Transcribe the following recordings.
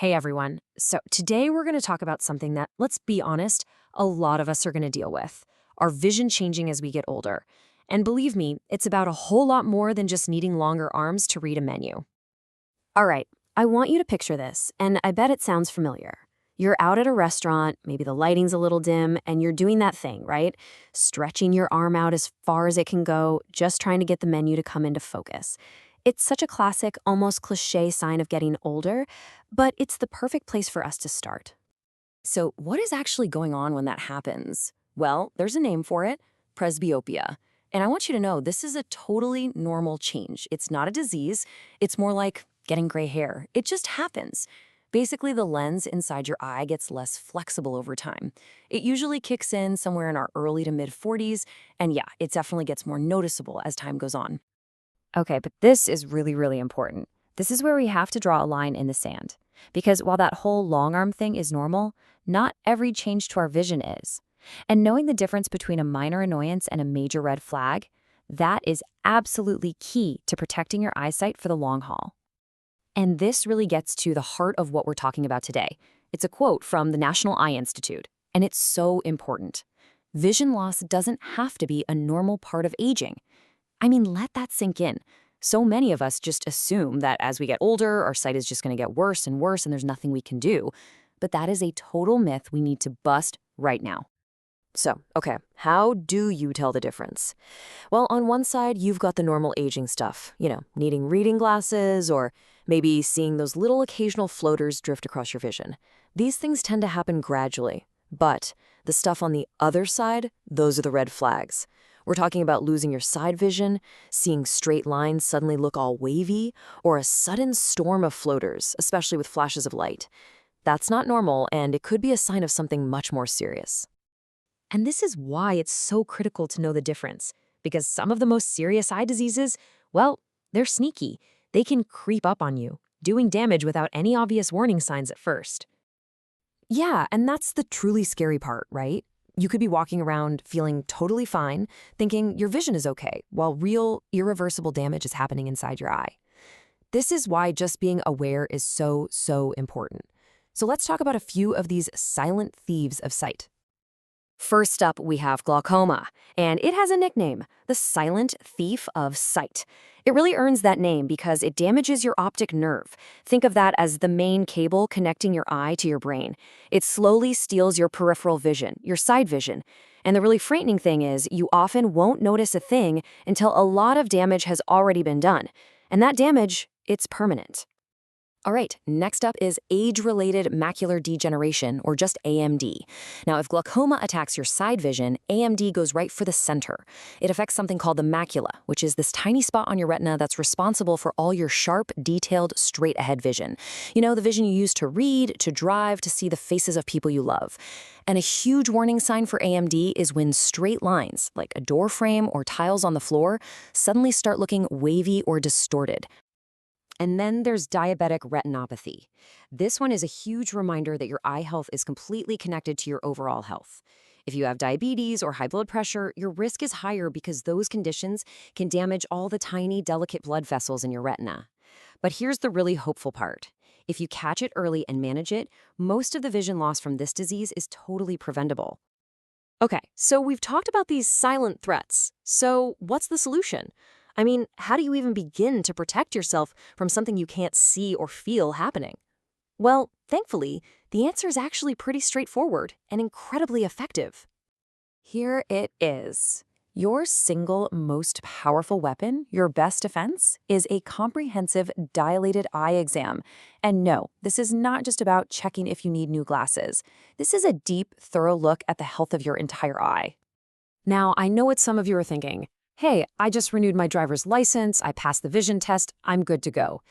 Hey everyone. So today we're going to talk about something that, let's be honest, a lot of us are going to deal with our vision changing as we get older. And believe me, it's about a whole lot more than just needing longer arms to read a menu. All right, I want you to picture this, and I bet it sounds familiar. You're out at a restaurant, maybe the lighting's a little dim, and you're doing that thing, right? Stretching your arm out as far as it can go, just trying to get the menu to come into focus. It's such a classic, almost cliche sign of getting older, but it's the perfect place for us to start. So, what is actually going on when that happens? Well, there's a name for it: presbyopia. And I want you to know this is a totally normal change. It's not a disease, it's more like getting gray hair. It just happens. Basically, the lens inside your eye gets less flexible over time. It usually kicks in somewhere in our early to mid 40s, and yeah, it definitely gets more noticeable as time goes on. Okay, but this is really, really important. This is where we have to draw a line in the sand. Because while that whole long arm thing is normal, not every change to our vision is. And knowing the difference between a minor annoyance and a major red flag, that is absolutely key to protecting your eyesight for the long haul. And this really gets to the heart of what we're talking about today. It's a quote from the National Eye Institute, and it's so important. Vision loss doesn't have to be a normal part of aging. I mean, let that sink in. So many of us just assume that as we get older, our sight is just going to get worse and worse and there's nothing we can do. But that is a total myth we need to bust right now. So, okay, how do you tell the difference? Well, on one side, you've got the normal aging stuff, needing reading glasses or maybe seeing those little occasional floaters drift across your vision. These things tend to happen gradually. But the stuff on the other side, those are the red flags. We're talking about losing your side vision, seeing straight lines suddenly look all wavy, or a sudden storm of floaters, especially with flashes of light. That's not normal, and it could be a sign of something much more serious. And this is why it's so critical to know the difference, because some of the most serious eye diseases, well, they're sneaky. They can creep up on you, doing damage without any obvious warning signs at first. Yeah, and that's the truly scary part, right? You could be walking around feeling totally fine, thinking your vision is okay, while real, irreversible damage is happening inside your eye. This is why just being aware is so, so important. So let's talk about a few of these silent thieves of sight. First up, we have glaucoma, and it has a nickname, the silent thief of sight. It really earns that name because it damages your optic nerve. Think of that as the main cable connecting your eye to your brain. It slowly steals your peripheral vision, your side vision. And the really frightening thing is you often won't notice a thing until a lot of damage has already been done. And that damage, it's permanent. All right, next up is age-related macular degeneration, or just AMD. Now, if glaucoma attacks your side vision, AMD goes right for the center. It affects something called the macula, which is this tiny spot on your retina that's responsible for all your sharp, detailed, straight-ahead vision. The vision you use to read, to drive, to see the faces of people you love. And a huge warning sign for AMD is when straight lines, like a door frame or tiles on the floor, suddenly start looking wavy or distorted. And then there's diabetic retinopathy. This one is a huge reminder that your eye health is completely connected to your overall health. If you have diabetes or high blood pressure, your risk is higher because those conditions can damage all the tiny, delicate blood vessels in your retina. But here's the really hopeful part. If you catch it early and manage it, most of the vision loss from this disease is totally preventable. Okay, so we've talked about these silent threats. So what's the solution? I mean, how do you even begin to protect yourself from something you can't see or feel happening? Well, thankfully, the answer is actually pretty straightforward and incredibly effective. Here it is. Your single most powerful weapon, your best defense, is a comprehensive dilated eye exam. And no, this is not just about checking if you need new glasses. This is a deep, thorough look at the health of your entire eye. Now, I know what some of you are thinking. Hey, I just renewed my driver's license, I passed the vision test, I'm good to go.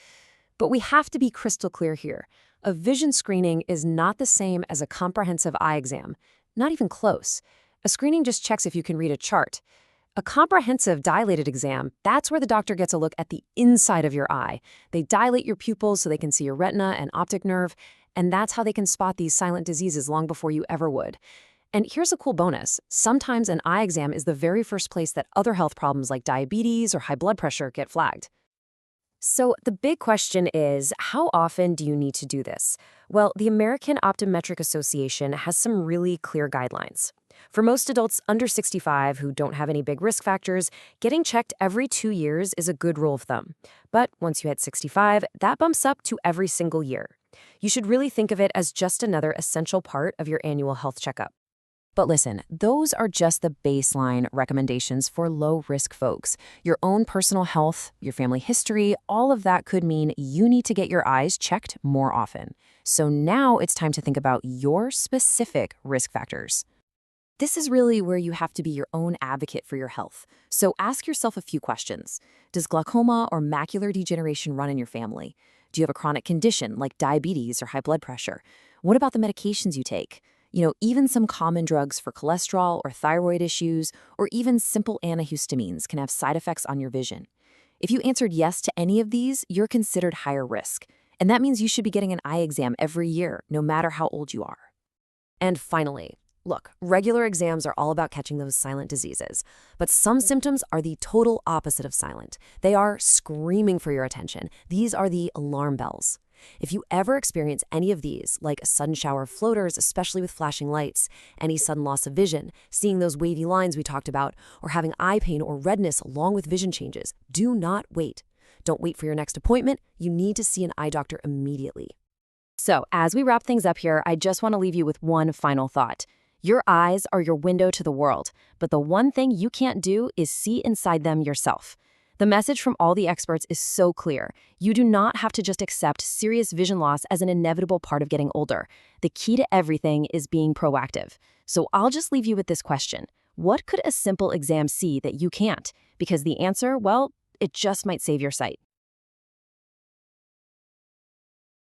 But we have to be crystal clear here. A vision screening is not the same as a comprehensive eye exam. Not even close. A screening just checks if you can read a chart. A comprehensive dilated exam, that's where the doctor gets a look at the inside of your eye. They dilate your pupils so they can see your retina and optic nerve, and that's how they can spot these silent diseases long before you ever would. And here's a cool bonus. Sometimes an eye exam is the very first place that other health problems like diabetes or high blood pressure get flagged. So the big question is, how often do you need to do this? Well, the American Optometric Association has some really clear guidelines. For most adults under 65 who don't have any big risk factors, getting checked every 2 years is a good rule of thumb. But once you hit 65, that bumps up to every single year. You should really think of it as just another essential part of your annual health checkup. But listen, those are just the baseline recommendations for low-risk folks. Your own personal health, your family history, all of that could mean you need to get your eyes checked more often. So now it's time to think about your specific risk factors. This is really where you have to be your own advocate for your health. So ask yourself a few questions. Does glaucoma or macular degeneration run in your family? Do you have a chronic condition like diabetes or high blood pressure? What about the medications you take? Even some common drugs for cholesterol or thyroid issues, or even simple antihistamines can have side effects on your vision. If you answered yes to any of these, you're considered higher risk. And that means you should be getting an eye exam every year, no matter how old you are. And finally, look, regular exams are all about catching those silent diseases. But some symptoms are the total opposite of silent. They are screaming for your attention. These are the alarm bells. If you ever experience any of these, like sudden shower floaters, especially with flashing lights, any sudden loss of vision, seeing those wavy lines we talked about, or having eye pain or redness along with vision changes, do not wait. Don't wait for your next appointment. You need to see an eye doctor immediately. So, as we wrap things up here, I just want to leave you with one final thought. Your eyes are your window to the world, but the one thing you can't do is see inside them yourself. The message from all the experts is so clear. You do not have to just accept serious vision loss as an inevitable part of getting older. The key to everything is being proactive. So I'll just leave you with this question. What could a simple exam see that you can't? Because the answer, well, it just might save your sight.